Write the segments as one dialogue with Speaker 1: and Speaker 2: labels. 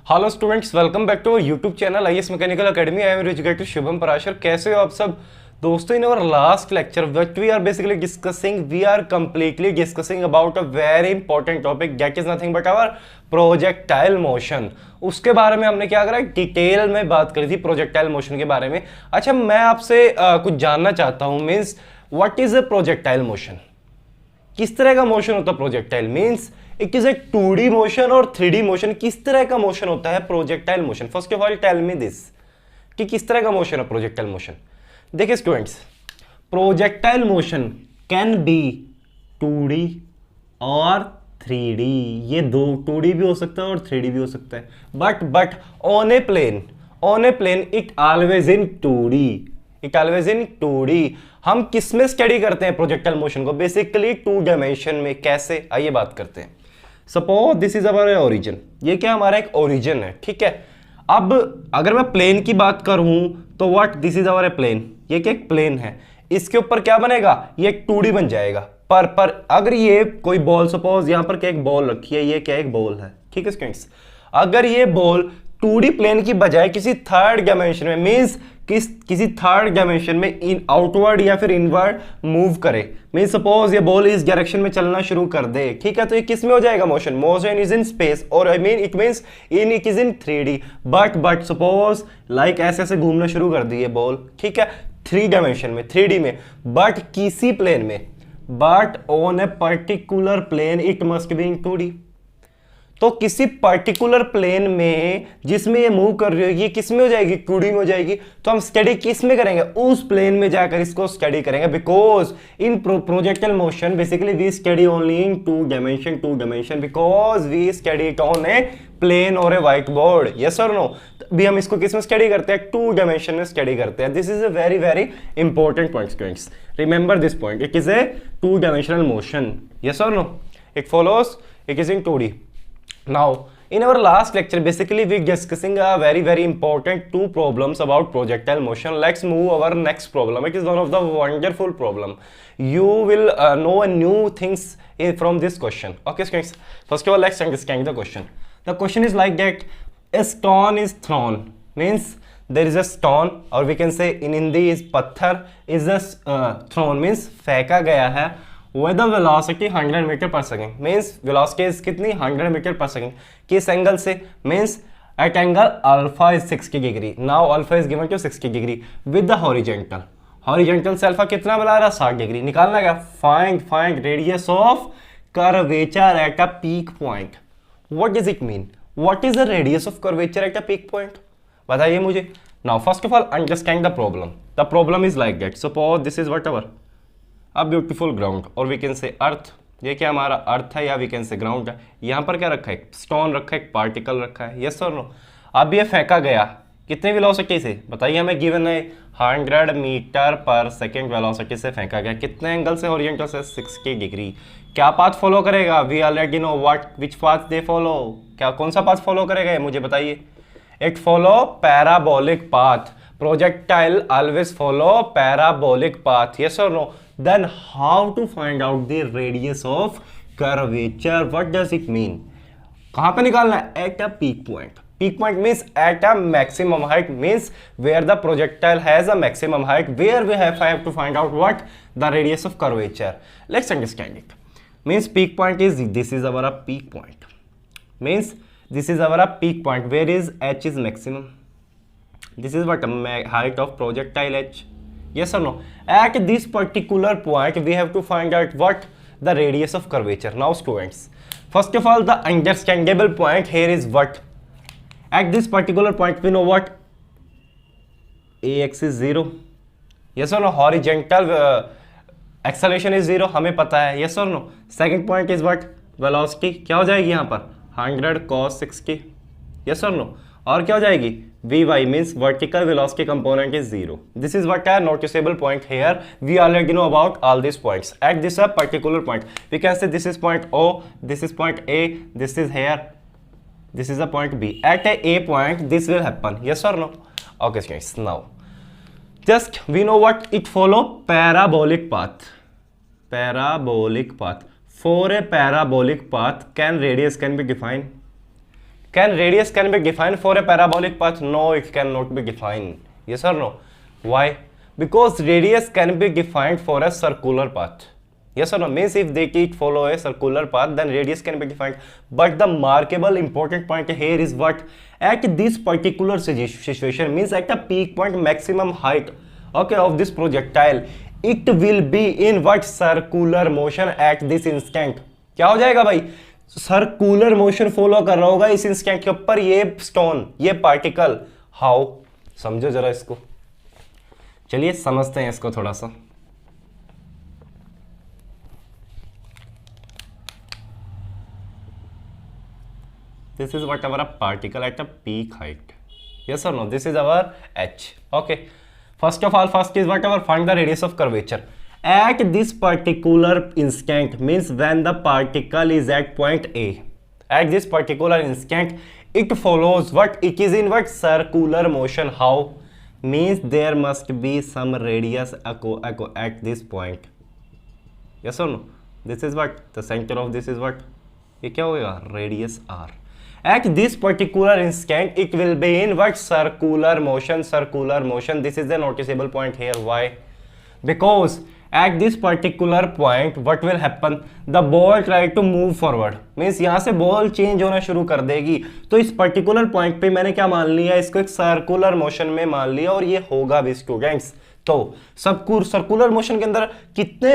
Speaker 1: Hello students, welcome back to our YouTube channel IAS mechanical academy. I am educator Shubham Parashar. कैसे हो आप सब दोस्तों? In our last lecture what we are basically discussing, we are completely discussing about a very important topic that is nothing but our projectile motion. उसके बारे में हमने क्या करा, डिटेल में बात करी थी प्रोजेक्टाइल मोशन के बारे में। अच्छा, मैं आपसे कुछ जानना चाहता हूँ, means what is a projectile motion? किस तरह का मोशन होता है projectile? Means it is a 2D motion और 3D मोशन। किस तरह का मोशन होता है projectile motion? First of all tell me this कि किस तरह का मोशन है प्रोजेक्टाइल मोशन। देखिए students, projectile motion can be 2D और 3D। ये दो 2D भी हो सकता है और 3D भी हो सकता है, but on a plane it always in 2D। It always in 2D। हम किस में स्टडी करते हैं प्रोजेक्टाइल मोशन को? बेसिकली 2 डायमेंशन में। कैसे, आइए बात करते हैं। Suppose this is our origin. ये क्या हमारा एक ओरिजिन है, ठीक है। अब अगर मैं प्लेन की बात करूं तो what, this is our a plane. ये क्या एक प्लेन है, इसके ऊपर क्या बनेगा? ये एक 2D बन जाएगा। पर अगर ये कोई बॉल, सपोज यहां पर क्या एक बॉल रखी है, ये क्या एक बॉल है, ठीक है स्टूडेंट्स। अगर ये बॉल 2D प्लेन की बजाय किसी थर्ड डायमेंशन में, मींस किसी थर्ड डायमेंशन में इन आउटवर्ड या फिर इनवर्ड मूव करे, मींस सपोज ये बॉल इस डायरेक्शन में चलना शुरू कर दे, ठीक है, तो ये किस में हो जाएगा motion? Motion is in space, और I mean it means it is in 3D। But suppose like ऐसे ऐसे घूमना शुरू कर दी ये बॉल, ठीक है, 3 डायमेंशन में, 3D में, बट किसी प्लेन में, but on a particular plane it must be in 2D। तो किसी पर्टिकुलर प्लेन में जिसमें ये मूव कर रही होगी, किस में हो जाएगी? 2D में हो जाएगी। तो हम स्टडी किस में करेंगे? उस प्लेन में जाकर इसको स्टडी करेंगे, because in projectile motion basically we study only in 2 dimension because we study it on a plane और ए व्हाइट बोर्ड। यस और नो? भी हम इसको किस में स्टडी करते हैं? 2 डायमेंशन में स्टडी करते हैं। This is a very very important point students, remember this point. It is a 2 dimensional motion. Yes और no? It follows, it is in 2D. Now, in our last lecture, basically we're discussing a very very important 2 problems about projectile motion. Let's move our next problem. It is one of the wonderful problem. You will know a new things from this question. Okay, students. First of all, let's understand the question. The question is like that: a stone is thrown. Means there is a stone, or we can say in Hindi is पत्थर is a thrown. Means फेंका गया है with the velocity 100 metre per second. Means velocity कितनी? 100 metre per second. किस angle से? Means at angle alpha is 60 degree. Now alpha is given to 60 degree with the horizontal से alpha कितना बना रहा? 60 डिग्री। निकालना क्या? Find radius of curvature at a peak point. What does it mean? What is the radius of curvature at a peak point? बताइए मुझे। Now first of all understand the problem. The problem is like that, suppose this is whatever a beautiful ground, और we can say अर्थ। ये क्या हमारा अर्थ है, या we can से ground है। यहाँ पर क्या रखा है? स्टोन रखा है, एक पार्टिकल रखा है। यस और नो? अब ये फेंका गया कितने वेलोसिटी से? बताइए हमें। गिवन है 100 मीटर पर सेकेंड वेलोसिटी से फेंका गया। कितने एंगल से? हॉरिजॉन्टल से 60 डिग्री। क्या पाथ फॉलो करेगा? We already know what which path they follow. क्या कौन सा पाथ फॉलो करेगा मुझे बताइए। It follow parabolic path. Projectile always follow parabolic path. Yes और no? Then how to find out the radius of curvature? What does it mean? कहाँ पे निकालना है? At a peak point. Peak point means at a maximum height, means where the projectile has a maximum height, where we have to find out what the radius of curvature. Let's understand it. Means peak point is, this is our peak point. Means this is our peak point. Where is h is maximum? This is what height of projectile h. Yes or no? At this particular point we have to find out what the radius of curvature. Now students, first of all the understandable point here is what? At this particular point we know what? ax is 0. Yes or no? Horizontal acceleration is 0, हमें पता है। Yes or no? Second point is what? Velocity क्या हो जाएगी यहाँ पर? 100 cos 60. Yes or no? और क्या हो जाएगी? Vy means vertical velocity component is 0. This is what a noticeable point here. We already know about all these points. At this a particular point, we can say this is point O, this is point A, this is here, this is a point B. At a point, this will happen. Yes or no? Okay, guys. Now, just we know what it follow parabolic path. Parabolic path. For a parabolic path, radius can be defined. Can radius can be defined for a parabolic path? No, it cannot be defined. Yes or no? Why? Because radius can be defined for a circular path. Yes or no? Means if it follow a circular path, then radius can be defined. But the markable important point here is what? At this particular situation, means at a peak point, maximum height, okay, of this projectile, it will be in what? Circular motion at this instant. क्या हो जाएगा भाई? Circular motion follow कर रहा होगा इस instant के ऊपर ये स्टोन, ये पार्टिकल. हाउ? समझो जरा इसको. चलिए समझते हैं इसको थोड़ा सा. This is what our particle at a peak height. Yes or no? This is our h. Okay. First of all, first is what our find the radius of curvature. At this particular instant, means when the particle is at point A. At this particular instant, it follows what? It is in what? Circular motion. How? Means there must be some radius at this point. Yes or no? This is what? The center of this is what? ये क्या होगा? Radius r. At this particular instant, it will be in what? Circular motion. Circular motion. This is the noticeable point here. Why? Because at this particular point, what will happen? The ball try to move forward. Means यहाँ से ball change होना शुरू कर देगी. तो इस particular point पे मैंने क्या मान लिया? इसको एक सर्कुलर मोशन में मान लिया और ये होगा भी स्टूडेंट्स. तो सब सर्कुलर मोशन के अंदर कितने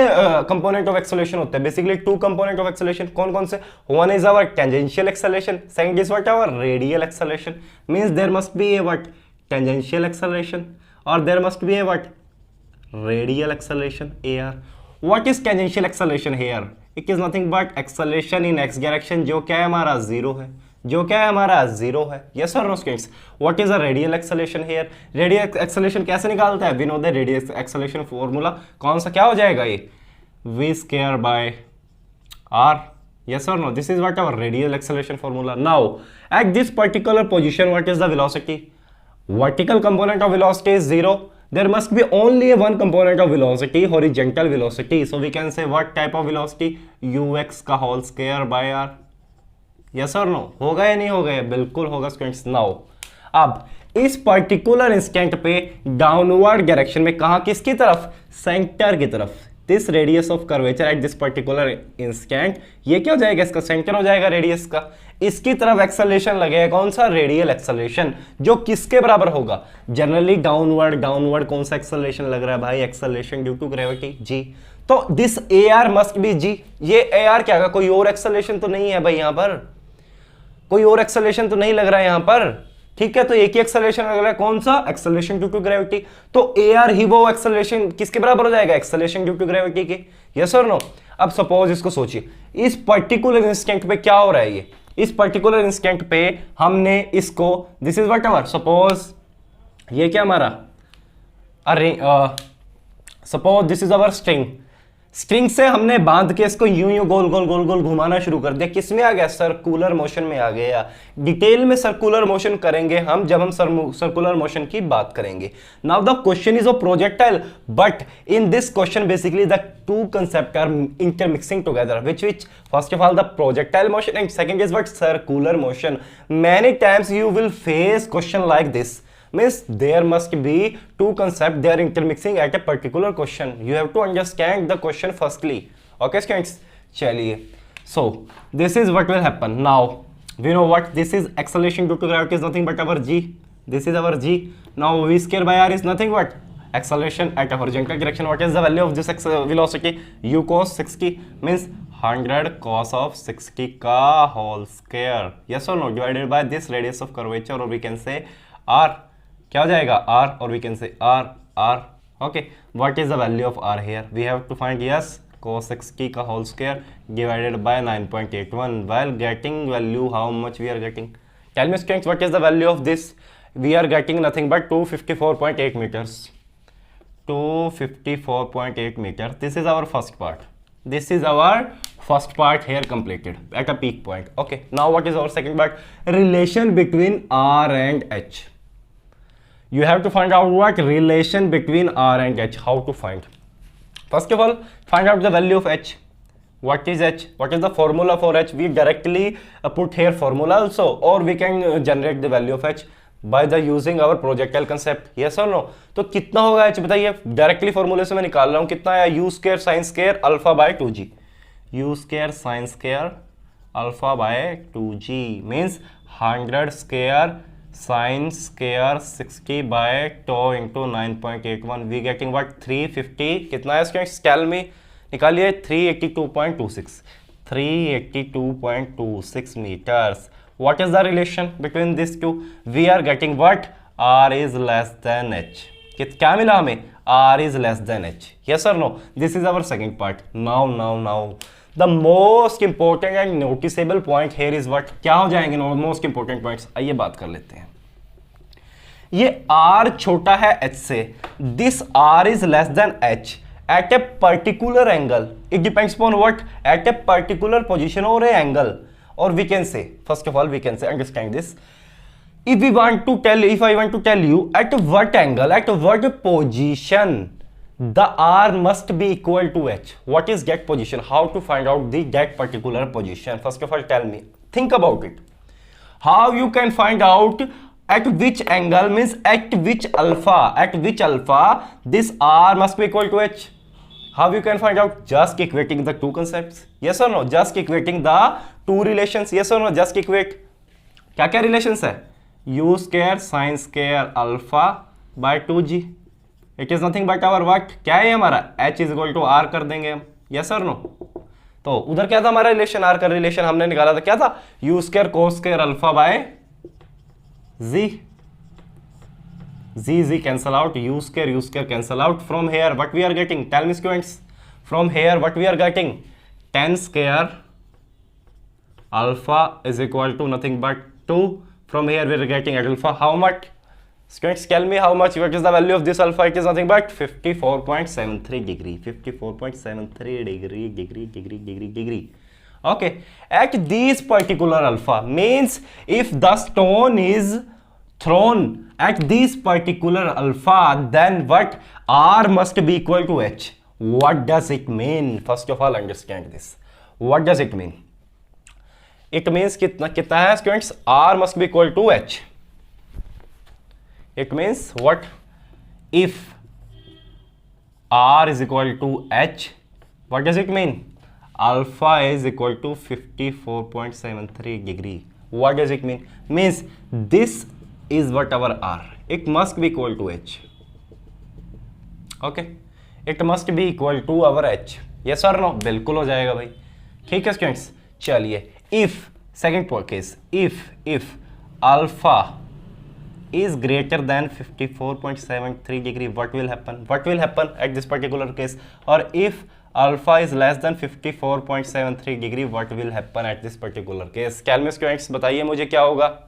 Speaker 1: कंपोनेंट ऑफ एक्सेलरेशन होते हैं? Basically two component of acceleration. कौन कौन से? One is our tangential acceleration, second is what? Our radial acceleration. Means there must be a what? Tangential acceleration और there must be a what? Radial acceleration, AR. What is tangential acceleration here? It is nothing but acceleration in x direction, जो क्या है हमारा? Zero है. जो क्या है हमारा? जीरो है. Yes or no students? What is a radial acceleration here? Radial acceleration कैसे निकालता है? We know the radial acceleration formula. कौन सा क्या हो जाएगा ये? V square by R. Yes or no? This is what our radial acceleration formula. Now, at this particular position, what is the velocity? Vertical component of velocity is zero. There must be only one component of velocity, horizontal velocity. So we can say what type of velocity? Ux का whole square by r. Yes or no? होगा या नहीं होगा? बिल्कुल होगा students. Now, अब इस particular instant पे downward direction में कहाँ? किसकी तरफ? Center की तरफ. This radius of curvature at this particular instant, ये क्या हो जाएगा? इसका सेंटर हो जाएगा रेडियस का. इसकी तरफ एक्सेलरेशन लगेगा. कौन सा? Radial acceleration. जो किसके बराबर होगा? जनरली डाउनवर्ड कौन सा एक्सेलरेशन लग रहा है भाई? Acceleration due to gravity, g. तो this A R must be g. ये ए आर क्या? कोई और एक्सेलरेशन तो नहीं है भाई यहां पर? कोई और एक्सेलरेशन तो नहीं लग रहा है यहां पर. ठीक है, तो एक ही एक्सेलरेशन लग रहा है. कौन सा? Acceleration due to gravity. तो ए आर ही वो एक्सेलरेशन किसके बराबर हो जाएगा? एक्सेलरेशन ड्यू टू ग्रेविटी के. यस और नो? अब सपोज इसको सोचिए, इस पर्टिकुलर इंस्टेंट पे क्या हो रहा है? ये इस पर्टिकुलर इंस्टेंट पे हमने इसको, this is what ever, suppose ये क्या हमारा? अरे suppose this is our string. String से हमने बांध के इसको यूं गोल गोल घुमाना शुरू कर दिया. किस में आ गया? सर्कुलर मोशन में आ गया. डिटेल में सर्कुलर मोशन करेंगे हम जब हम सर्कुलर मोशन की बात करेंगे. Now the question is of projectile, but in this question basically the two concepts are intermixing together, which first of all the projectile motion and second is what? Circular motion. Many times you will face question like this. Means there must be two concepts, they are intermixing at a particular question. You have to understand the question firstly. Okay students? चलिए. So this is what will happen. Now we know what this is. Acceleration due to gravity is nothing but our g. This is our g. Now v square by r is nothing but acceleration at a horizontal direction. What is the value of this velocity? U cos 60 means 100 cos of 60 का whole square. Yes or no? Divided by this radius of curvature, or we can say r. क्या हो जाएगा? r, or we can say r. Okay. What is the value of r here? We have to find, yes, cos 60 का whole square divided by 9.81. While getting value, how much we are getting? Tell me students, what is the value of this? We are getting nothing but 254.8 meters. 254.8 meters. This is our first part. This is our first part here completed at a peak point. Okay. Now what is our second part? Relation between R and H. You have to find out what relation between R and H. How to find? First of all, find out the value of H. what is h, what is the formula for h, we directly put here formula also, or we can generate the value of h by the using our projectile concept, yes or no. तो कितना होगा h बताइए, directly फॉर्मूले से मैं निकाल रहा हूं, कितना है u square sine square alpha by 2g, u square sine square alpha by 2g means 100 square sine square 60 by two into 9.81, we getting what 350, कितना है इसका स्केल में निकालिए 382.26, 382.26 meters. What is the relation between these two? We are getting what? R is less than h. क्या मिला हमें? R is less than h. Yes or no? This is our second part. Now. The most important and noticeable point here is what? क्या हो जाएंगे most important points? आइए बात कर लेते हैं. ये R छोटा है h से. This R is less than h. At a particular angle, it depends upon what? At a particular position or a angle, or we can say, first of all, we can say, understand this. If I want to tell you at what angle, at what position, the R must be equal to h. What is get position? How to find out the get particular position? First of all, tell me. Think about it. How you can find out at which angle means at which alpha this R must be equal to h. How you can find out? Just equating the two concepts. Yes or no? Just equating the two relations. Yes or no? Just equate. क्या relations है? U square sin square alpha by 2g. It is nothing but our what? क्या है हमारा? H is equal to R कर देंगे हम. Yes or no? तो उधर क्या था हमारा रिलेशन? R का रिलेशन हमने निकाला था, क्या था? U square cos square alpha by z. Z cancel out, u square cancel out. From here what we are getting? Tell me students. From here what we are getting? Tan square alpha is equal to nothing but 2. From here we are getting alpha how much? Students, tell me how much. What is the value of this alpha? It is nothing but 54.73 degree. 54.73 degree. Okay. At this particular alpha means if the stone is thrown at this particular alpha, then what? R must be equal to h. What does it mean? First of all, understand this. What does it mean? It means कितना है students? R must be equal to h. It means what? If R is equal to h, what does it mean? Alpha is equal to 54.73 degree. What does it mean? Means this is what our R. It must be equal to h. Okay. It must be equal to our h. Yes or no? बिल्कुल हो जाएगा भाई. ठीक है students. चलिए. If second case, if alpha is greater than 54.73 degree, what will happen? What will happen at this particular case? Or if alpha is less than 54.73 degree, what will happen at this particular case? Calculate students, बताइए मुझे क्या होगा?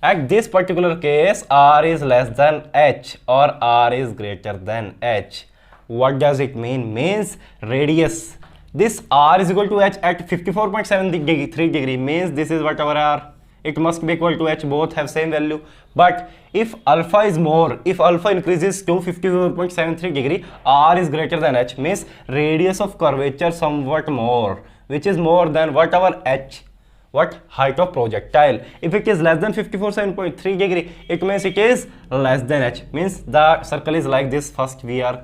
Speaker 1: At this particular case, R is less than h or R is greater than h. What does it mean? Means radius. This R is equal to h at 54.73 degree means this is what our R. It must be equal to h, both have same value. But if alpha is more, if alpha increases to 54.73 degree, R is greater than h means radius of curvature somewhat more, which is more than what our h, what height of projectile. If it is less than 54.73 degree, it means it is less than h, means the circle is like this. First we are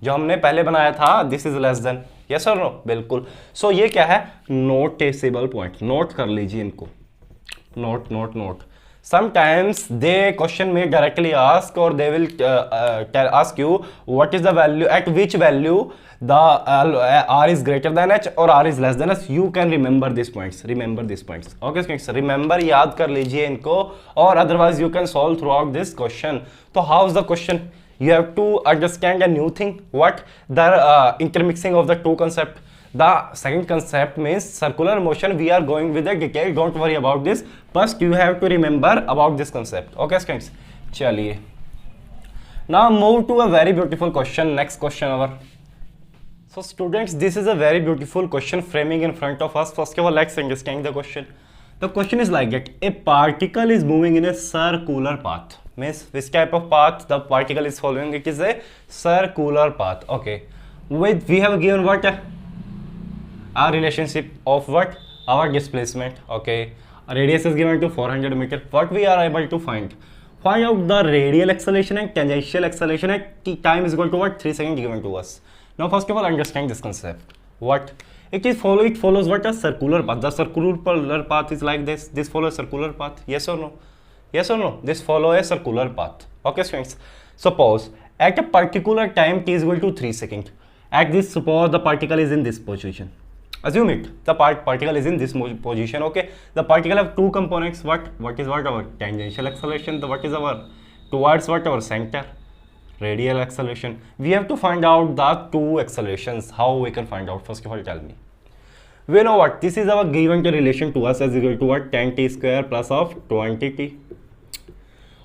Speaker 1: जो हमने पहले बनाया था, this is less than. Yes or no? बिल्कुल. So ये क्या है? Noticeable point. Note कर लीजिए इनको. Note. Sometimes they question may directly ask, or they will ask you what is the value, at which value the R is greater than h or R is less than h. You can remember these points. Okay students, remember, याद कर लीजिए इनको, or otherwise you can solve throughout this question. So how's the question? You have to understand a new thing. What? The intermixing of the two concepts. The second concept means circular motion. We are going with the detail. Don't worry about this. First, you have to remember about this concept. Okay, students. चलिए. Now move to a very beautiful question. Next question our. So students, this is a very beautiful question framing in front of us. First of all, let's understand the question. The question is like that: a particle is moving in a circular path. Means which type of path the particle is following? It is a circular path. Okay. with we have given what our relationship of what our displacement. Okay, radius is given to 400 meter. What we are able to find out the radial acceleration and tangential acceleration at t time is equal to what 3 seconds given to us. Now first of all understand this concept. What it follows what a circular path. The circular path is like this follows circular path. Yes or no? Yes or no? This follow a circular path. Okay students, suppose at a particular time t is equal to 3 seconds. At this, suppose the particle is in this position. Assume it, the particle is in this position. Okay, the particle have two components. What is what our tangential acceleration, what is our towards what our center, radial acceleration. We have to find out the two accelerations. How we can find out? First of all, tell me. We know what this is our given relation to us as equal to what 10t square plus of 20t.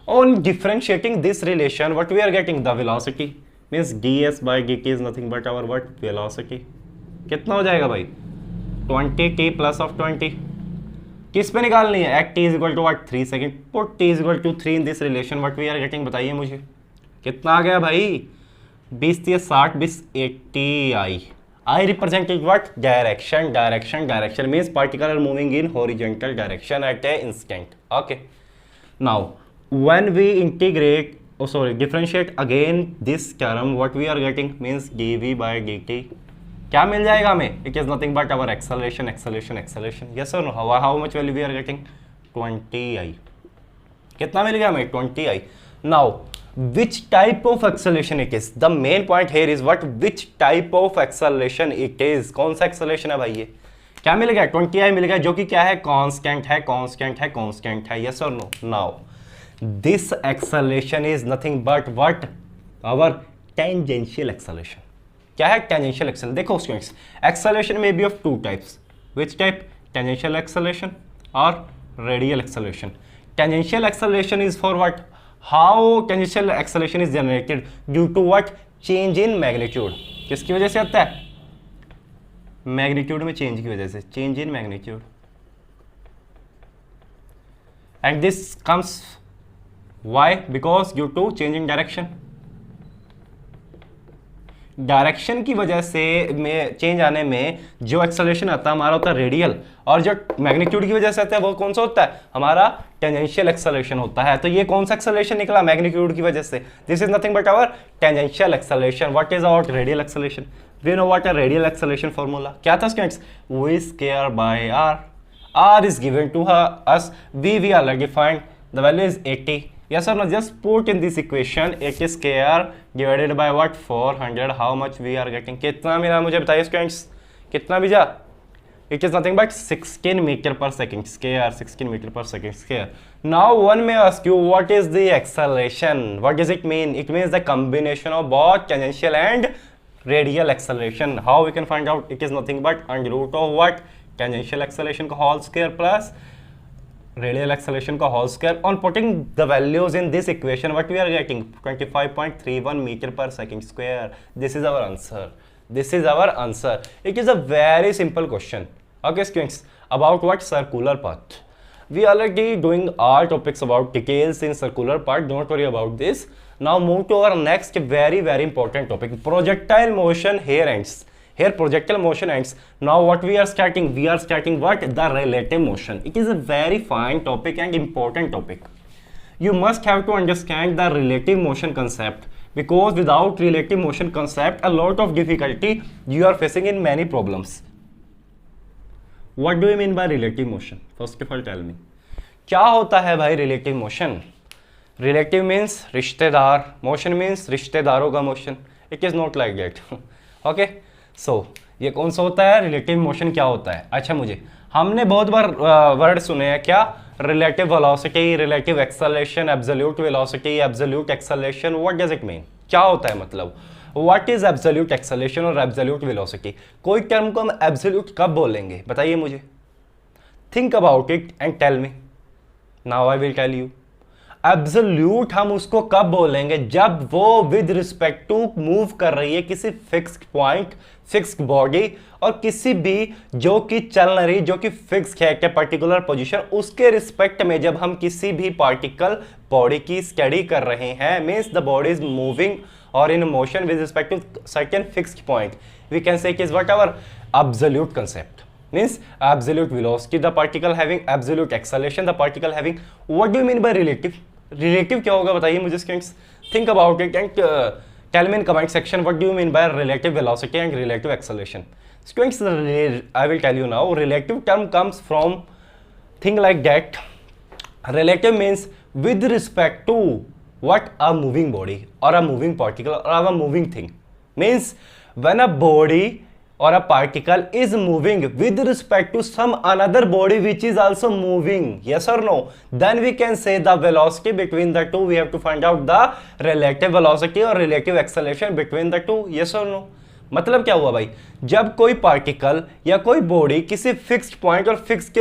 Speaker 1: On differentiating this relation, what we are getting, the velocity means ds by dt is nothing but our what velocity. कितना हो जाएगा भाई 20t plus of 20. किस पे निकालनी है? at t is equal to what 3 second. put t is equal to 3 in this relation. what we are getting बताइए मुझे कितना आ गया भाई 20 30 60 20 80 I. I representing what direction means particle are moving in horizontal direction at a instant. Okay, now when we integrate differentiate again this term, what we are getting means dv by dt. क्या मिल जाएगा हमें? It is nothing but our acceleration. Yes और no? How much value we are getting 20i. कितना मिल गया हमें? 20i. Now which type of acceleration it is? The main point here is what which type of acceleration it is. कौन सा acceleration है भाई? ये क्या मिल गया? 20i मिल गया, जो कि क्या है? कांस्टेंट है. यस और no? Now this acceleration is nothing but what our tangential acceleration. क्या है टेंजेंशियल एक्सेलरेशन? देखो स्टूडेंट्स, एक्सेलरेशन में be of two types. Which type? Tangential acceleration और radial acceleration. Tangential acceleration is for what? How tangential acceleration is generated due to what? Change in magnitude. किसकी वजह से आता है? मैग्नीट्यूड में change की वजह से. Change in magnitude. And this comes why? Because due to change in direction. Direction की वजह से में चेंज आने में जो एक्सेलरेशन आता है हमारा होता है रेडियल, और जो मैग्नीट्यूड की वजह से आता है वो कौन सा होता है? हमारा टेंजेंशियल एक्सेलरेशन होता है. तो ये कौन सा एक्सेलरेशन निकला? मैग्नीट्यूड की वजह से. This is nothing but our tangential acceleration. What is our radial acceleration? We know what a radial acceleration formula क्या था students? v square by r. r is given to us. we already defined. The value is 80. Yes or no? Just put in this equation 80 square divided by what? 400. How much we are getting? कितना मिला मुझे बताइए students? कितना भेजा? It is nothing but 16 meter per second square. 16 meter per second square. Now one may ask you, what is the acceleration? What does it mean? It means the combination of both tangential and radial acceleration. How we can find out? It is nothing but under root of what? Tangential acceleration का whole square plus radial acceleration का whole square. On putting the values in this equation, what we are getting? 25.31 meter per second square. This is our answer. It is a very simple question. Okay students, about what? Circular path. We already doing all topics about details in circular path. Don't worry about this. Now move to our next very important topic. Projectile motion here ends. Here projectile motion ends. Now what we are starting? We are starting what? The relative motion. It is a very fine topic and important topic. You must have to understand the relative motion concept, because without relative motion concept, a lot of difficulty you are facing in many problems. What do you mean by relative motion? First of all, tell me. क्या होता है भाई relative motion? Relative means रिश्तेदार. Motion means रिश्तेदारों का motion. It is not like that. Okay? So, ये कौन सा होता है? रिलेटिव मोशन क्या होता है? अच्छा, मुझे हमने बहुत बार वर्ड सुने हैं. क्या? Relative velocity, relative acceleration, absolute velocity, absolute acceleration. What does it mean? क्या होता है मतलब? व्हाट इज एब्सोल्यूट एक्सेलरेशन और एब्सोल्यूट वेलोसिटी? कोई टर्म को हम एब्सोल्यूट कब बोलेंगे बताइए मुझे. Think about it and tell me. Now I will tell you. Absolute हम उसको कब बोलेंगे? जब वो विद रिस्पेक्ट टू मूव कर रही है किसी फिक्स्ड पॉइंट, फिक्स्ड बॉडी, और किसी भी जो कि चल रही, जो कि फिक्स्ड है एक पर्टिकुलर पोजीशन, उसके रिस्पेक्ट में जब हम किसी भी पार्टिकल बॉडी की स्टडी कर रहे हैं, means the body is moving or in motion with respect to certain fixed point, we can say is what our absolute concept. Means absolute velocity, the particle having absolute acceleration, the particle having, what do you mean by relative? Relative क्या होगा बताइए मुझे students, think about it and tell me in comment section what do you mean by relative velocity and relative acceleration. Students, I will tell you now. Relative term comes from thing like that. Relative means with respect to what a moving body or a moving particle or a moving thing. Means when a body or a particle is moving with respect to some another body which is also moving, yes or no, then we can say the velocity between the two. We have to find out the relative velocity or relative acceleration between the two, yes or no. मतलब क्या हुआ भाई, जब कोई particle या कोई body किसी fixed point और फिक्स्ड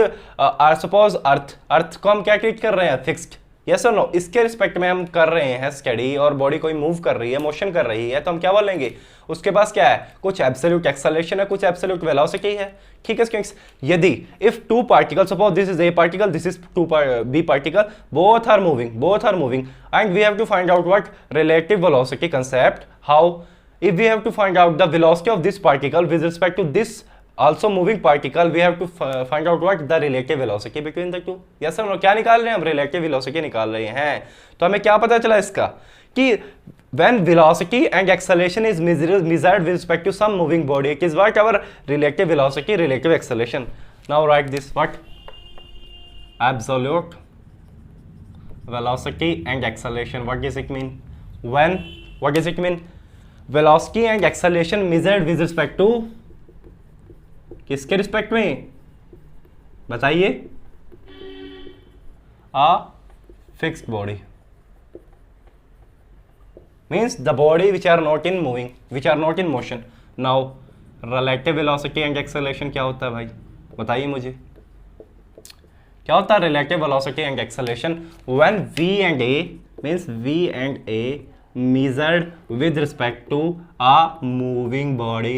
Speaker 1: सपोज अर्थ को हम क्या ट्रीट कर रहे हैं, फिक्स्ड, यस और नो, इसके रिस्पेक्ट में हम कर रहे हैं स्टडी, और बॉडी कोई मूव कर रही है, मोशन कर रही है, तो हम क्या बोलेंगे, उसके पास क्या है, कुछ एब्सोल्यूट एक्सेलरेशन है, कुछ एब्सोल्यूट वेलोसिटी है, ठीक है स्टूडेंट्स। यदि if two particle, suppose this is A particle, this is B particle, both are moving and we have to find out what relative velocity concept, how, if we have to find out the velocity of this particle with respect to this also moving particle, we have to find out what the relative velocity between the two, yes or no। क्या निकाल रहे हैं हम, relative velocity निकाल रहे हैं। तो हमें क्या पता चला इसका कि when velocity and acceleration is measured with respect to some moving body, it is what our relative velocity, relative acceleration. Now write this, what absolute velocity and acceleration, what does it mean, when, what does it mean, velocity and acceleration measured with respect to, किसके respect में बताइए, a fixed body, means the body which are not in moving, which are not in motion. Now relative velocity and acceleration क्या होता है भाई, बताइए मुझे क्या होता है relative velocity and acceleration, when v and a means v and a measured with respect to a moving body,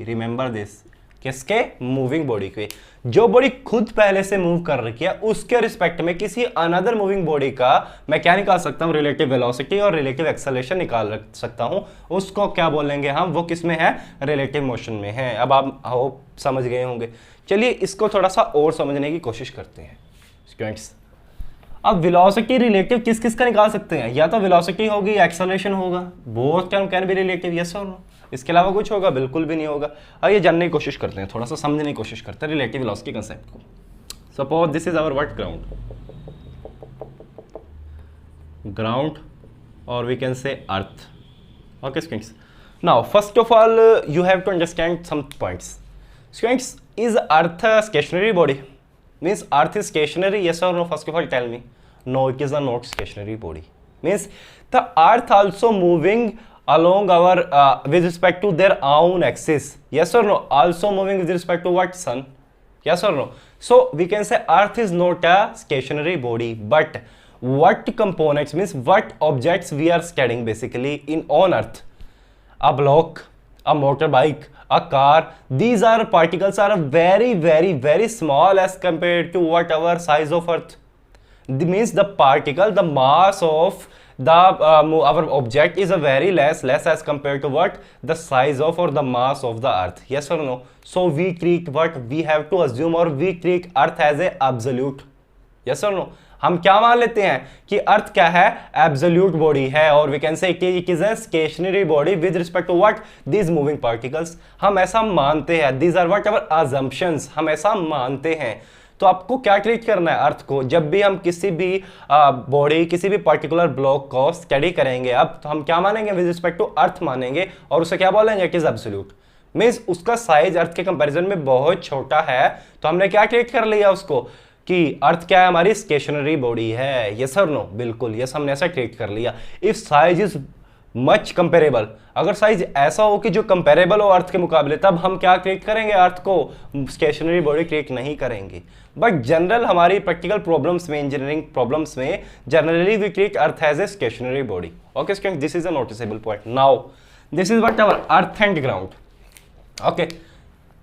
Speaker 1: remember this, किसके, मूविंग बॉडी के, जो बॉडी खुद पहले से मूव कर रखी है उसके रिस्पेक्ट में किसी अनदर मूविंग बॉडी का मैं क्या निकाल सकता हूँ, रिलेटिव वेलोसिटी और रिलेटिव एक्सेलरेशन निकाल सकता हूँ, उसको क्या बोलेंगे हम, वो किस में है, रिलेटिव मोशन में है। अब आप होप समझ गए होंगे। चलिए इसको थोड़ा सा और समझने की कोशिश करते हैं स्टूडेंट्स। अब वेलोसिटी रिलेटिव किस किस का निकाल सकते हैं, या तो वेलोसिटी होगी या एक्सेलरेशन होगा, both term can be relative, yes और नो, इसके अलावा कुछ होगा, बिल्कुल भी नहीं होगा। आइए जानने की कोशिश करते हैं, थोड़ा सा समझने की कोशिश करते हैं रिलेटिव वेलोसिटी कंसेप्ट को। Suppose this is our what, ground और we can say earth, okay students. Now first of all you have to understand some points students. Is earth a stationary body, means earth is stationary, yes or no, first of all tell me, no it is a not stationary body, means the earth also moving along our with respect to their own axis, yes or no, also moving with respect to what, sun, yes or no, so we can say earth is not a stationary body, but what components, means what objects we are studying basically in on earth, a block, a motorbike, a car, these are particles are very small as compared to what our size of earth, means the particle, the mass of the our object is a very less as compared to what, the size of or the mass of the earth, yes or no, so we treat what, we have to assume or we treat earth as a absolute, yes or no, हम क्या मान लेते हैं कि अर्थ क्या है, absolute body है, और we can say it is a stationary body with respect to what, these moving particles, हम ऐसा मानते हैं, these are what our assumptions, हम ऐसा मानते हैं। तो आपको क्या ट्रीट करना है अर्थ को, जब भी हम किसी भी बॉडी, किसी भी पर्टिकुलर ब्लॉक को स्टडी करेंगे अब, तो हम क्या मानेंगे, विद रिस्पेक्ट टू अर्थ मानेंगे, और उसे क्या बोलेंगे, इट इज एब्सोल्यूट, मीन्स उसका साइज अर्थ के कंपैरिजन में बहुत छोटा है, तो हमने क्या ट्रीट कर लिया उसको कि अर्थ क्या है, हमारी स्टेशनरी बॉडी है, यस और नो, बिल्कुल यस, हमने ऐसा ट्रीट कर लिया। If size is much comparable, अगर साइज ऐसा हो कि जो कंपेरेबल हो अर्थ के मुकाबले, तब हम क्या ट्रीट करेंगे, अर्थ को स्टेशनरी बॉडी ट्रीट नहीं करेंगे। बट जनरल हमारी प्रैक्टिकल प्रॉब्लम्स में, इंजीनियरिंग प्रॉब्लम्स में generally we treat earth as a stationary body, okay student, this is a noticeable point. Now this is what our earth and ground, okay,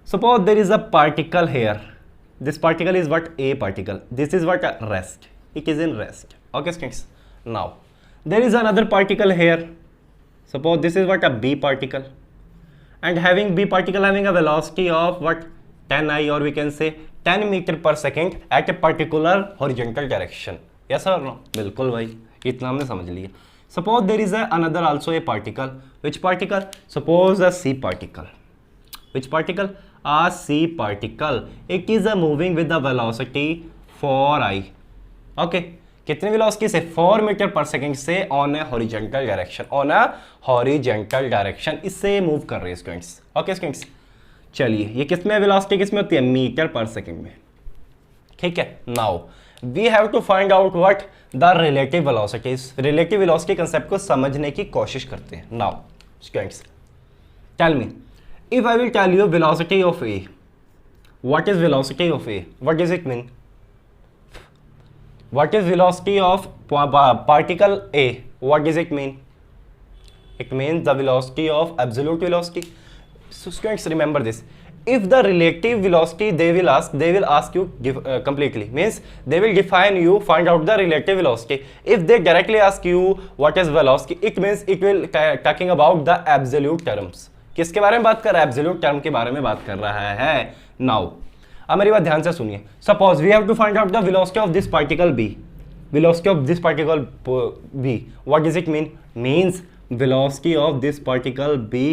Speaker 1: suppose there is a particle here, this particle is what, a particle, this is what, a rest, it is in rest, okay students। now there is another particle here. Suppose this is what a B particle, and having B particle having a velocity of what 10 I, or we can say 10 meter per second at a particular horizontal direction. Yes or no? बिल्कुल भाई, इतना हमने समझ लिया. Suppose there is another also a particle. Which particle? Suppose a C particle. Which particle? A C particle. It is moving with the velocity 4I. Okay. कितने velocity से? 4 metre per second से on A horizontal direction. On a horizontal direction इससे move कर रहे हैं students. Okay students, चलिए ये किसमें वेलोसिटी किसमें होती है? मीटर पर सेकेंड में. ठीक है. Now we have to find out what the relative velocities. Relative velocity concept को समझने की कोशिश करते हैं. Now students, tell me, if I will tell you velocity of A, what is velocity of A? What does it mean? What is velocity of particle A? What does it mean? It means the velocity of absolute velocity. So students, remember this. If the relative velocity they will ask you completely. Means they will define you, find out the relative velocity. If they directly ask you what is velocity, it means it will talking about the absolute terms. किसके बारे में बात कर रहा है? Absolute term के बारे में बात कर रहा है. Now अब मेरी बात ध्यान से सुनिए. Suppose we have to find out the velocity of this particle B. Velocity of this particle B, what does it mean? Means velocity of this particle B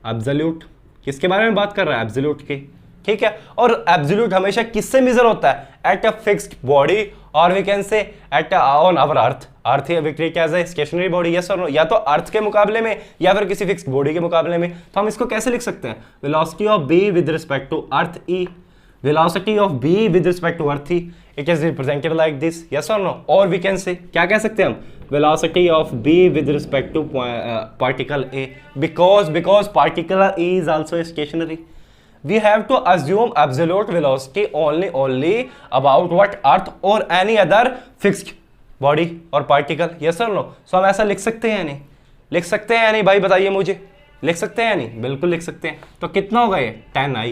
Speaker 1: absolute. किसके बारे में बात कर रहा है? एब्सोल्यूट के. ठीक है. और एब्सोल्यूट हमेशा किससे मेजर होता है? एट अ फिक्स्ड बॉडी, और we can say at on our earth. Earth we treat as a stationary body. Yes और नो? या तो अर्थ के मुकाबले में या फिर किसी फिक्स्ड बॉडी के मुकाबले में. तो हम इसको कैसे लिख सकते हैं? Velocity of B with respect to earth E. Velocity of B with respect to earth, it is represented like this. Yes or no? Or we can say, क्या कह सकते हैं हम? Velocity of B with respect to particle A, because particle A is also stationary. We have to assume absolute velocity only about what earth or any other fixed body or particle. Yes or no? So हम ऐसा लिख सकते हैं या नहीं? लिख सकते हैं या नहीं भाई, बताइए मुझे. लिख सकते हैं या नहीं? बिल्कुल लिख सकते हैं. तो कितना होगा ये? 10I.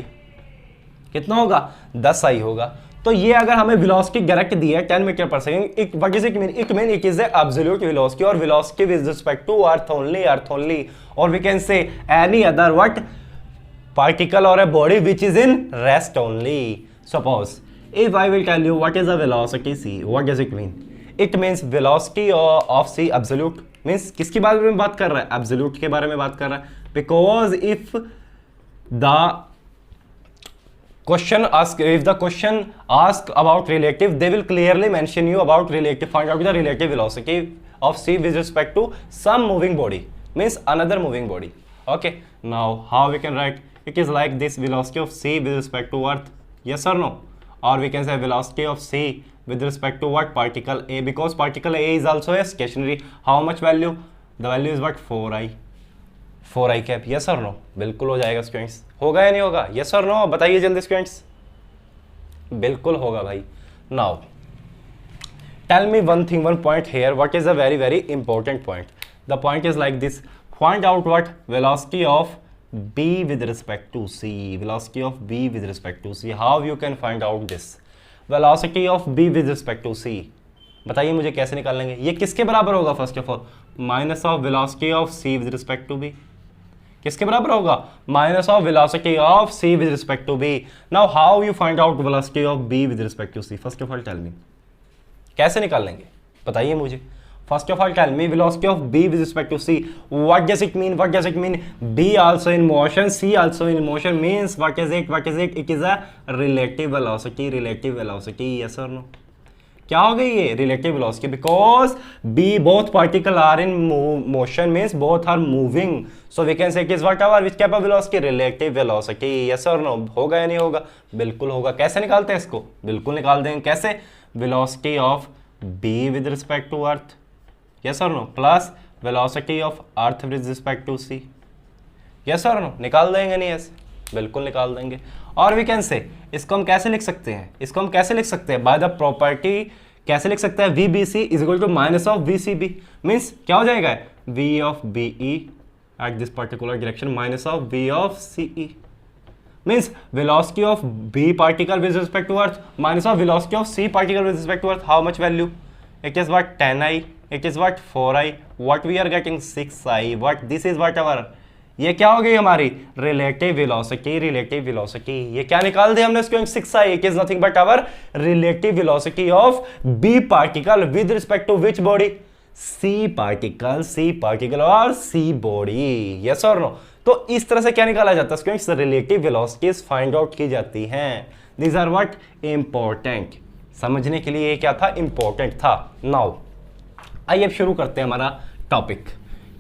Speaker 1: कितना होगा? 10I होगा. तो ये अगर हमें वेलोसिटी डायरेक्ट दी है 10 मीटर पर second, what does it mean? It mean it is absolute velocity, और velocity with respect to earth only, और we can say any other what particle और a body which is in rest only. Suppose if I will tell you what is the velocity c, what does it mean? It means velocity of c absolute. Means किसके बारे में बात कर रहा है? Absolute के बारे में बात कर रहा है. Because if the question ask about relative, they will clearly mention you about relative, find out the relative velocity of c with respect to some moving body, means another moving body. Okay, now how we can write? It is like this: velocity of c with respect to earth. Yes or no? Or we can say velocity of c with respect to what? Particle A, because particle A is also a stationary. How much value? The value is what? 4I cap. Yes और no? बिल्कुल हो जाएगा students. होगा या नहीं होगा? Yes और no? बताइए जल्दी स्टूडेंट्स. बिल्कुल होगा भाई. Now tell me one point here. What is a very important point? The point is like this: find out what velocity of B with respect to C. Velocity of B with respect to C. How you can find out this? Velocity of B with respect to C. बताइए मुझे कैसे निकाल लेंगे? ये किसके बराबर होगा? First of all minus of velocity of C with respect to B. किसके बराबर होगा? Minus of velocity of C with respect to B. Now how you find out velocity of B with respect to C? First of all tell me. कैसे निकाल लेंगे? बताइए मुझे. First of all tell me velocity of B with respect to C. What does it mean? What does it mean? B also in motion, C also in motion, means what is it? What is it? It is a relative velocity. Relative velocity. Yes or no? क्या हो गई ये? Relative velocity. Because B both particle are in motion, means both are moving, so we can say it is whatever which type of velocity? Relative velocity. Yes और no? होगा या नहीं होगा? बिल्कुल होगा. कैसे निकालते हैं इसको? बिल्कुल निकाल देंगे. कैसे? Velocity of B with respect to earth. Yes और no? Plus velocity of earth with respect to C. Yes और नो? निकाल देंगे नहीं ऐसे? बिल्कुल निकाल देंगे. और वी कैन से इसको हम कैसे लिख सकते हैं? इसको हम कैसे लिख सकते हैं? बाय द प्रॉपर्टी कैसे लिख सकते हैं? V B C is equal to minus of V C B. Means क्या हो जाएगा? V of B E at this particular direction minus of V of C E. Means velocity of B particle with respect to earth minus of velocity of C particle with respect to earth. How much value? It is what? 10I. It is what 4i, what we are getting 6i, what this is what अवर, ये क्या हो गई हमारी relative velocity, relative velocity, ये क्या निकाल दिया हमने इसको 6i, it is nothing but our relative velocity of B particle with respect to which body, C particle और सी बॉडी, यस और नो। तो इस तरह से क्या निकाला जाता है, इसको रिलेटिव वेलोसिटीज फाइंड आउट की जाती हैं। दीज आर व्हाट इंपॉर्टेंट, समझने के लिए ये क्या था, इंपॉर्टेंट था। नाउ आइए अब शुरू करते हैं हमारा टॉपिक,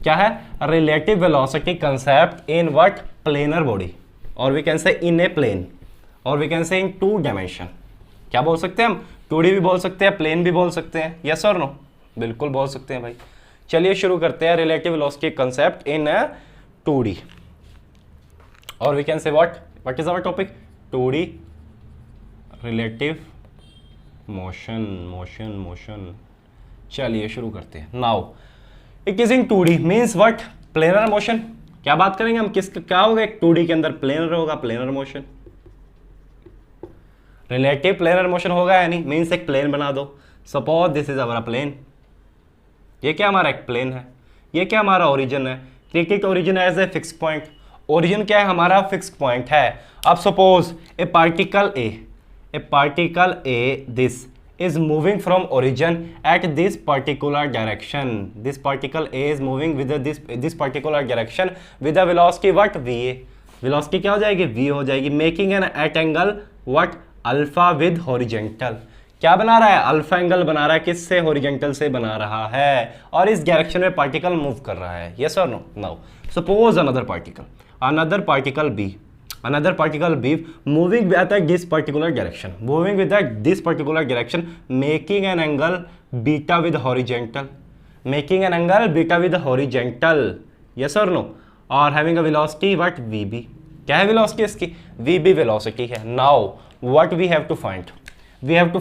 Speaker 1: क्या है relative velocity concept in what planar body, और we can say in a plane, और we can say in 2 dimension. क्या बोल सकते हैं हम, 2D भी बोल सकते हैं, प्लेन भी बोल सकते हैं, यस और नो, बिल्कुल बोल सकते हैं भाई। चलिए शुरू करते हैं relative velocity concept in 2D, और we can say what is our topic, 2D relative motion. चलिए शुरू करते हैं। Now it is in 2D means what, planar motion. क्या बात करेंगे हम, किस क्या होगा, एक 2D के अंदर प्लेनर होगा, planar motion, relative planar motion होगा यानी मींस एक प्लेन बना दो। सपोज दिस इज हमारा प्लेन, ये क्या हमारा एक प्लेन है, ये क्या हमारा ओरिजिन है, create origin as a fix point, origin क्या है हमारा फिक्स पॉइंट है। अब suppose a particle A this is moving from origin at this particular direction, this particle A is moving with this particular direction with a velocity what va, velocity क्या हो जाएगी v हो जाएगी, making an at angle what alpha with horizontal, क्या बना रहा है alpha angle बना रहा है, किससे हॉरिजॉन्टल से बना रहा है, और इस डायरेक्शन में पार्टिकल मूव कर रहा है, यस और no. Now suppose another particle B moving at this particular direction, making an angle beta with horizontal, yes or no, or having a velocity what VB, क्या है velocity इसकी, VB velocity है। Now what we have to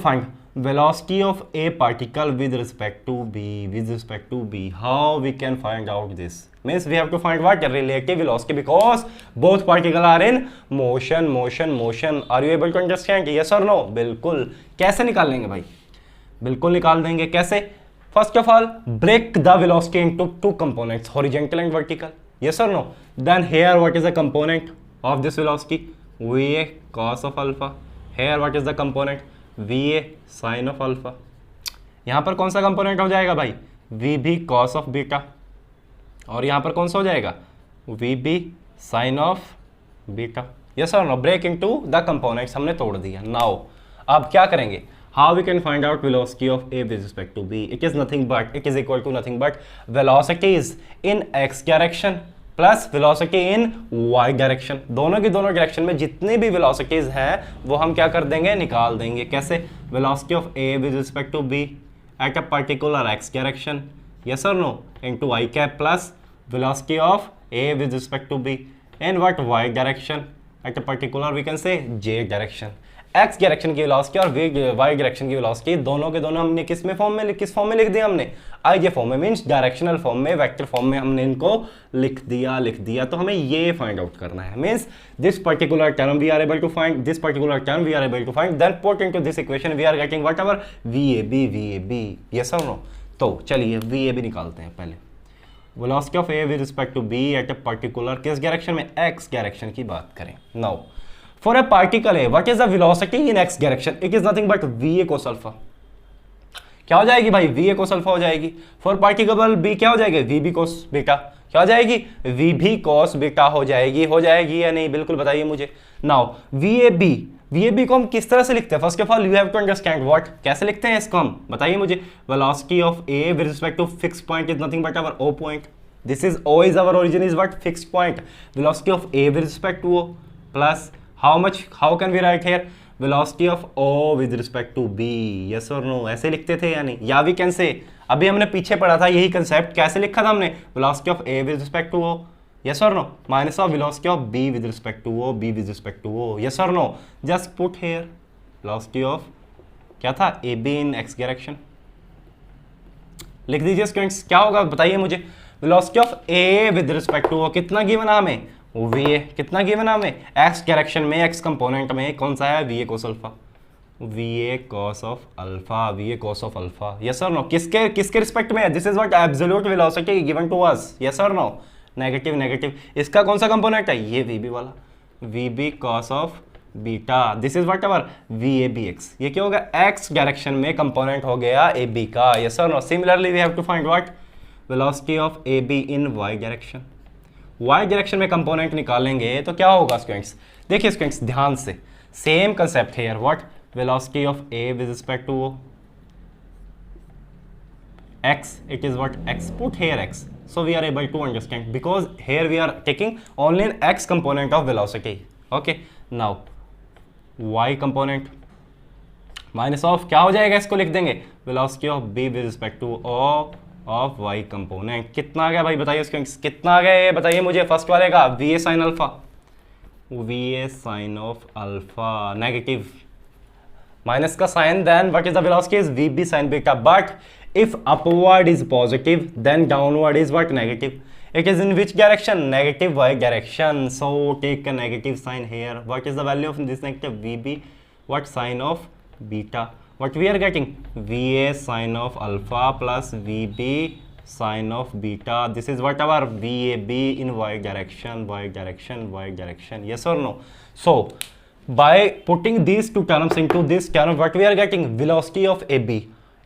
Speaker 1: find, velocity of a particle with respect to B, how we can find out this, means we have to find what, relative velocity, because both particle are in motion, are you able to understand, yes or no। बिल्कुल, कैसे निकाल लेंगे भाई, बिल्कुल निकाल देंगे, कैसे, first of all break the velocity into 2 components, horizontal and vertical, yes or no, then here what is the component of this velocity, VA cos of alpha, here what is the component, VA sin of alpha, यहाँ पर कौन सा component हो जाएगा भाई, VB cos of beta, और यहाँ पर कौन सा हो जाएगा, VB sin of beta, yes और no. Break into the components हमने तोड़ दिया। नाउ अब क्या करेंगे, how we can find out velocity of A with respect to B, it is equal to nothing but velocities in X direction plus velocity in Y direction, दोनों की दोनों direction में जितनी भी वेलोसिटीज हैं वो हम क्या कर देंगे, निकाल देंगे। कैसे, velocity of A with respect to B at a particular X direction, yes or no, into I cap plus velocity of A with respect to B in what y direction at a particular we can say J direction, x direction की velocity और y direction की velocity दोनों के दोनों हमने किस form में लिख दिया, हमने IJ फॉर्म में, मींस डायरेक्शनल फॉर्म में, वेक्टर फॉर्म में हमने इनको लिख दिया। तो हमें ये फाइंड आउट करना है, means this particular term we are able to find, then put into this equation we are getting whatever VAB, yes और नो। तो चलिए VAB निकालते हैं पहले, velocity of A with respect to B at a particular किस direction में, x direction की बात करें। Now for a particle A what is the velocity in x direction, it is nothing but VA cos alpha, क्या हो जाएगी भाई, VA cos alpha हो जाएगी। फॉर पार्टिकल B क्या हो जाएगी, VB cos बीटा, क्या हो जाएगी, VB cos बीटा हो जाएगी या नहीं, बिल्कुल बताइए मुझे। नाउ VAB को हम किस तरह से लिखते हैं, first of all you have to understand what, कैसे लिखते हैं इसको हम, बताइए मुझे। Velocity of A with respect to fix point is nothing but our O point, this is O is our origin is what, fix point, velocity of A with respect to O plus how can we write here, velocity of O with respect to B, yes और no, ऐसे लिखते थे यानी, या we can से, अभी हमने पीछे पढ़ा था यही कंसेप्ट, कैसे लिखा था हमने, velocity of A with respect to O, yes or no, minus of velocity of B with respect to O, yes or no, just put here velocity of क्या था, AB in x direction, लिख दीजिए students, क्या होगा बताइए मुझे, velocity of A with respect to O कितना given हमें, VA कितना गिवन हमें, x डायरेक्शन में, x कंपोनेंट में कौन सा है, VA cos alpha, VA cos of alpha, VA cos of alpha, yes और नो, किसके किसके रिस्पेक्ट में है? This is what absolute velocity given to us, yes और नो, नेगेटिव नेगेटिव, इसका कौन सा कंपोनेंट है? ये VB वाला, VB cos of beta, this is what our VABX, ये क्या होगा? x डायरेक्शन में कंपोनेंट हो गया AB का, यस और no. Similarly we have to find what velocity of AB in y direction, y direction में कंपोनेंट निकालेंगे तो क्या होगा स्टूडेंट्स? देखिए स्टूडेंट्स ध्यान से, same concept here, what velocity of A with respect to x, it is what x, put here x, so we are able to understand because here we are taking only an x component of velocity. Okay, now y component minus of क्या हो जाएगा? इसको लिख देंगे velocity of B with respect to O of y component, कितना आ गया भाई बताइए इसको, कितना आ गया ये बताइए मुझे, फर्स्ट वाले का VA sin alpha, VA sin of alpha negative minus का sign, then what is the velocity is VB sin beta, but if upward is positive then downward is what negative, it is in which direction? Negative y direction, so take a negative sign here, what is the value of this negative? VB what sin of beta, what we are getting? VA sin of alpha plus VB sin of beta, this is what our VAB in y direction, y direction, y direction, yes or no? So by putting these two terms into this term, what we are getting? Velocity of AB.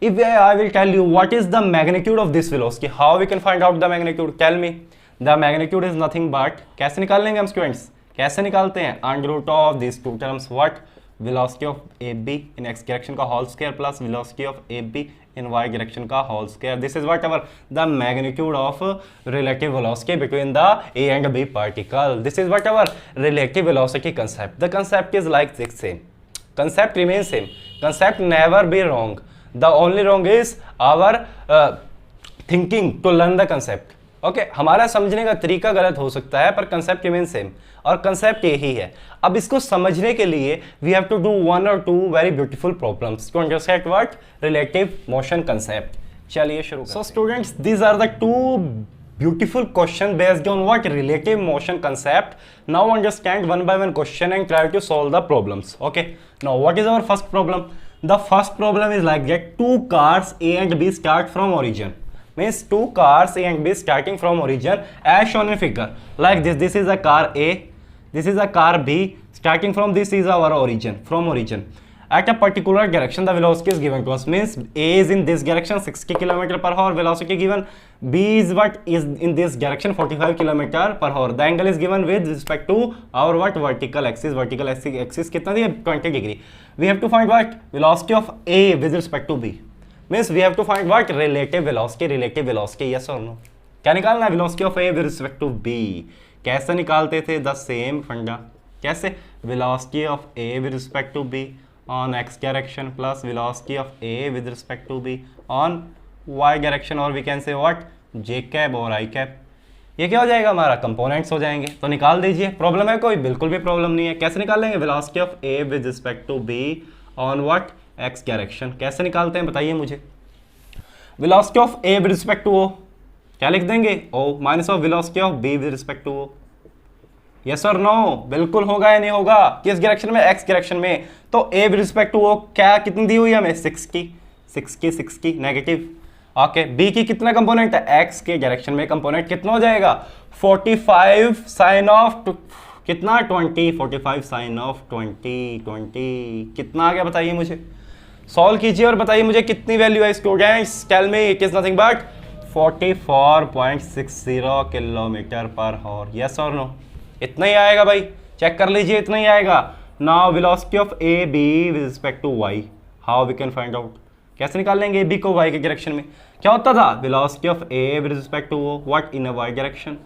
Speaker 1: If I will tell you what is the magnitude of this velocity, how we can find out the magnitude? Tell me. The magnitude is nothing but, कैसे निकाल लेंगे हम students? कैसे निकालते हैं? Under root of this two terms, what velocity of AB in x direction का whole square plus velocity of AB in y direction का whole square. This is what our the magnitude of relative velocity between the A and B particle. This is what our relative velocity concept. The concept is like this same. Concept remains same. Concept never be wrong. The only wrong is our thinking to learn the concept. Okay हमारा समझने का तरीका गलत हो सकता है पर concept remain same, और कंसेप्ट यही है। अब इसको समझने के लिए we have to do one और two very beautiful problems to understand what relative motion concept. चलिए शुरू। So students these are the two beautiful question based on what relative motion concept. Now understand one by one question and try to solve the problems. Okay, now what is our first problem? The first problem is like that two cars A and B start from origin, means two cars A and B starting from origin as shown in figure like this. This is a car A, this is a car B, starting from this is our origin, from origin. At a particular direction the velocity is given to us, means A is in this direction 60 km per hour, velocity given. B is what is in this direction 45 km per hour. The angle is given with respect to our what vertical axis. Vertical axis कितना दिया 20 degree. We have to find what velocity of A with respect to B. Means we have to find what relative velocity. Relative velocity, yes or no? क्या निकालना है? velocity of A with respect to B. कैसे निकालते थे? The same फंडा. कैसे? velocity of A with respect to B on x direction plus velocity of A with respect to B on y direction, और we can say what j cap और i cap. ये क्या हो जाएगा? हमारा components हो जाएंगे। तो निकाल दीजिए। प्रॉब्लम है कोई? बिल्कुल भी प्रॉब्लम नहीं है। कैसे निकाल लेंगे? velocity of A with respect to B on what x direction. कैसे निकालते हैं बताइए मुझे? velocity of A with respect to O क्या लिख देंगे? O minus of velocity of B with respect to O. Yes और नो? बिल्कुल होगा या नहीं होगा? किस डायरेक्शन में? एक्स डायरेक्शन में। तो ए विद रिस्पेक्ट टू वो क्या कितनी दी हुई है हमें? 60 नेगेटिव। ओके बी की कितना कंपोनेंट है? एक्स के डायरेक्शन में कंपोनेंट कितना हो जाएगा? 45 साइन ऑफ कितना? 20। 45 साइन ऑफ 20 कितना आ गया बताइए मुझे? सॉल्व कीजिए और बताइए मुझे कितनी वैल्यू है students. Tell me it is nothing but 44.60 kilometre per hour. Yes और नो? इतना ही आएगा भाई, चेक कर लीजिए, इतना ही आएगा। Now velocity of A B with respect to Y, how we can find out? कैसे निकाल लेंगे ए बी को वाई के डायरेक्शन में? क्या होता था? Velocity of A with respect to O what in a Y direction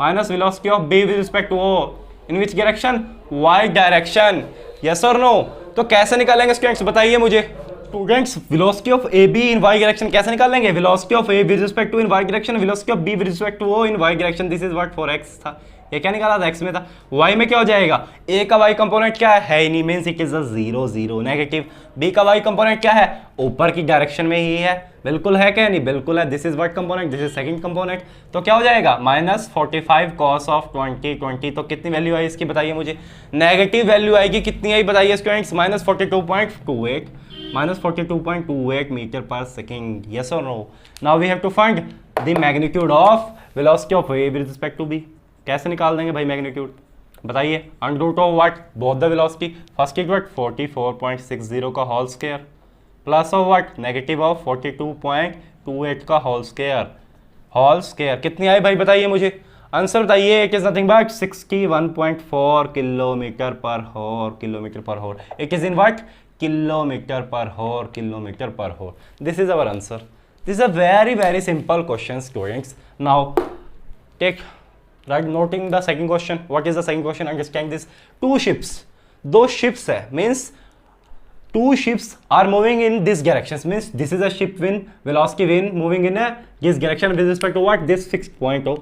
Speaker 1: minus velocity of B with respect to O in which direction? Y direction. Yes और नो? तो कैसे निकालेंगे स्टूडेंट्स बताइए मुझे? Students velocity of A be in Y direction कैसे निकालेंगे? Velocity of A with respect to in Y direction, velocity of B with respect to O in Y direction. This is what 4x था, ये क्या निकाला था, x में था। y में क्या हो जाएगा, a का y कंपोनेंट क्या है ही नहीं, means it is a 0 0 negative. b का y कंपोनेंट क्या है, ऊपर की डायरेक्शन में ही है, बिल्कुल है क्या नहीं, बिल्कुल है। This is what component, this is second component. तो क्या हो जाएगा -45 cos ऑफ 2020। तो कितनी वैल्यू आई इसकी बताइए मुझे, नेगेटिव वैल्यू आएगी, कितनी आई बताइए students, -42.28 -42.28 metre per second. Yes और no. Now we have to find the magnitude of velocity of wave with respect to B. कैसे निकाल देंगे भाई मैग्नीट्यूड, बताइए। Under root of what, both the velocity, first is what 44.60 का whole square plus of what negative of 42.28 का whole square कितनी आई भाई बताइए मुझे, आंसर बताइए। It is nothing but 61.4 kilometre per hour. It is in what, kilometre per hour. This is our answer. This is a very simple question, students. Now noting the second question. What is the second question? Understand this. Two ships, दो ships है, means two ships are moving in this direction, means this is a ship velocity moving in this direction with respect to what, this fixed point O.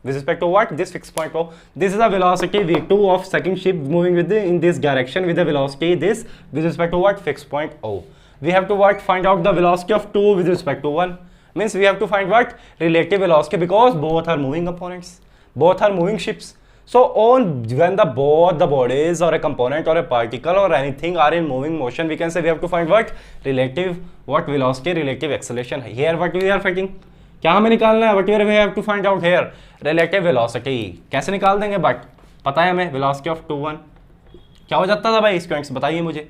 Speaker 1: With respect to what, this fixed point O. This is a velocity v2 of second ship moving in this direction with the velocity this with respect to what, fixed point O. We have to what, find out the velocity of 2 with respect to 1. Means we have to find what, relative velocity, because both are moving components, both are moving ships. So on when both the bodies or a component or a particle or anything are in moving motion, we can say we have to find what, relative what velocity, relative acceleration. Here what we are finding, क्या हमें निकालना है, whatever we have to find out here, relative velocity। कैसे निकाल देंगे, but पता है हमें velocity of 2 1 क्या हो जाता था भाई स्टूडेंट्स, बताइए मुझे।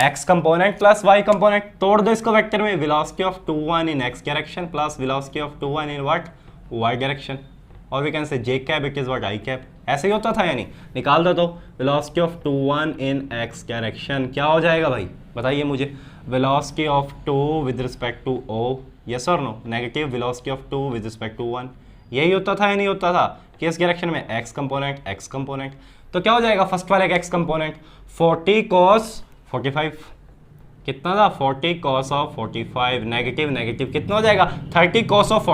Speaker 1: x component plus y component, तोड़ दो इसको वेक्टर में, velocity of 2 1 in x direction plus velocity of 2 1 in what, y direction, और we can say j cap it is what i cap. ऐसे ही होता था यानी, निकाल दो तो velocity of 2 1 in x direction क्या हो जाएगा भाई बताइए मुझे, velocity of 2 with respect to o, yes और no, negative velocity of 2 with respect to 1। यही होता था या नहीं होता था, किस डायरेक्शन में, x कंपोनेंट। तो क्या हो जाएगा फर्स्ट वाले x कंपोनेंट 40 cos 45, कितना था 40 cos ऑफ 45, नेगेटिव कितना हो जाएगा 30 cos ऑफ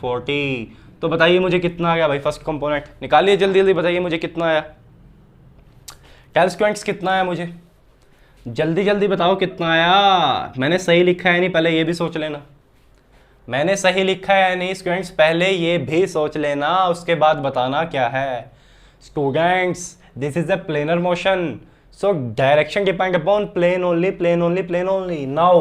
Speaker 1: 40। तो बताइए मुझे कितना आ गया भाई फर्स्ट कंपोनेंट, निकालिए जल्दी बताइए मुझे कितना आया। टेल स्टूडेंट्स कितना आया मुझे, जल्दी बताओ कितना आया। मैंने सही लिखा है नहीं, पहले ये भी सोच लेना, मैंने सही लिखा है नहीं स्टूडेंट्स, पहले ये भी सोच लेना, उसके बाद बताना क्या है। Students this is a planar motion, so direction depend upon plane only. Now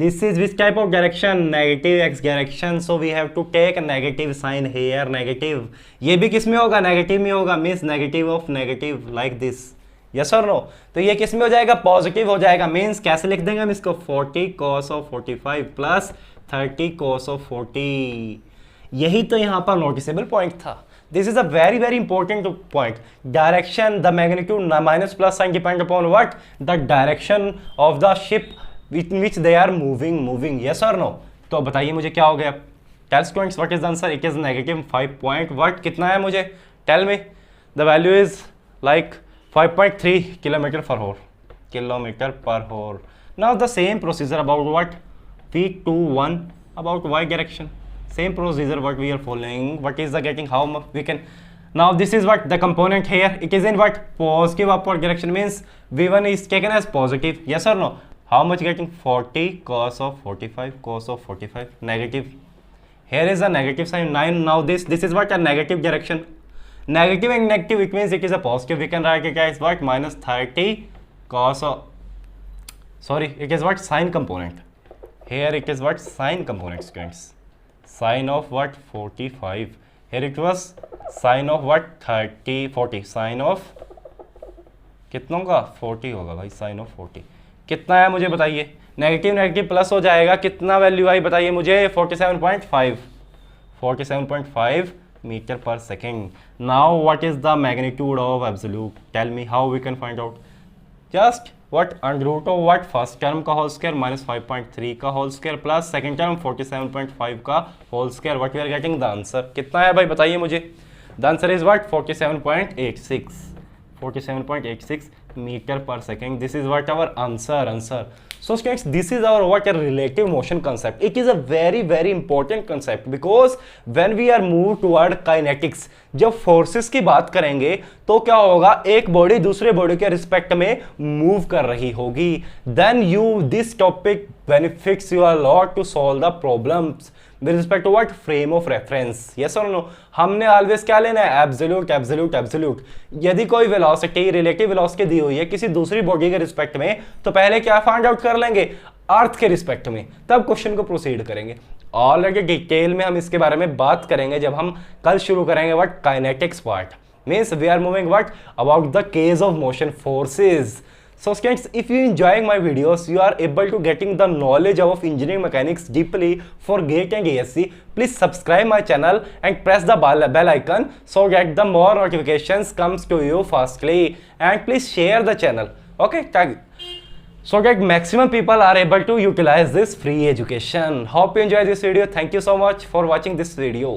Speaker 1: this is which type of direction, negative x direction, so we have to take a negative sign here, negative। ये भी किस में होगा, negative में होगा, means negative of negative like this, yes और no. तो ये किस में हो जाएगा, पॉजिटिव हो जाएगा, मीन्स कैसे लिख देंगे हम इसको, 40 cos of 45 plus 30 cos of 40। यही तो यहाँ पर नोटिसेबल पॉइंट था। This is a very important point. Direction, the magnitude minus plus sign depend upon what? The direction of the ship in which they are moving. Yes or no? तो बताइए मुझे क्या हो गया। Tell students what is the answer? It is negative 5 point what? कितना है मुझे? Tell me. The value is like 5.3 kilometer per hour. Now the same procedure about what? V21 about y direction. Same procedure what we are following, what is the getting, how much we can, now this is what the component here, it is in what, positive upward direction, means v1 is taken as positive, yes or no, how much getting 40 cos of 45 negative, here is a negative sign 9, now this is what, a negative direction, negative and negative, it means it is a positive, we can write it as what, minus 30 cos of, sorry, it is what, sine component, here it is what, sine component students, sine of what 45, here it was sine of what 40, sine of कितना होगा 40 होगा भाई, sine of 40 कितना है मुझे बताइए, negative plus हो जाएगा, कितना वैल्यू आई बताइए मुझे, 47.5 metre per second. Now what is the magnitude of absolute, tell me how we can find out, just what, under root of what, first term का whole square minus 5.3 का whole square plus second term 47.5 का whole square, what we are getting the answer कितना है भाई बताइए मुझे, the answer is what, 47.86 metre per second, this is what our answer। So students, this is our what a relative motion concept. It is a very important concept because when we are move toward kinetics, जब forces की बात करेंगे तो क्या होगा, एक body दूसरे body के रिस्पेक्ट में मूव कर रही होगी. Then you this topic benefits you a lot to solve the problems with respect to what frame of reference. yes or no? हमने ऑलवेज क्या लेना है, एब्सोल्यूट एब्सोल्यूट एब्सोल्यूट. यदि कोई वेलोसिटी रिलेटिव वेलोसिटी दी हुई है किसी दूसरी बॉडी के रिस्पेक्ट में, तो पहले क्या फाइंड आउट कर लेंगे, अर्थ के रिस्पेक्ट में, तब क्वेश्चन को प्रोसीड करेंगे. ऑलरेडी डिटेल में हम इसके बारे में बात करेंगे जब हम कल शुरू करेंगे what kinetics part. Means we are moving what about the case of motion forces. So students, if you enjoying my videos, you are able to getting the knowledge of engineering mechanics deeply for GATE and ASC, please subscribe my channel and press the bell icon so that the more notifications comes to you fastly, and please share the channel, okay, so that maximum people are able to utilize this free education. Hope you enjoy this video. Thank you so much for watching this video.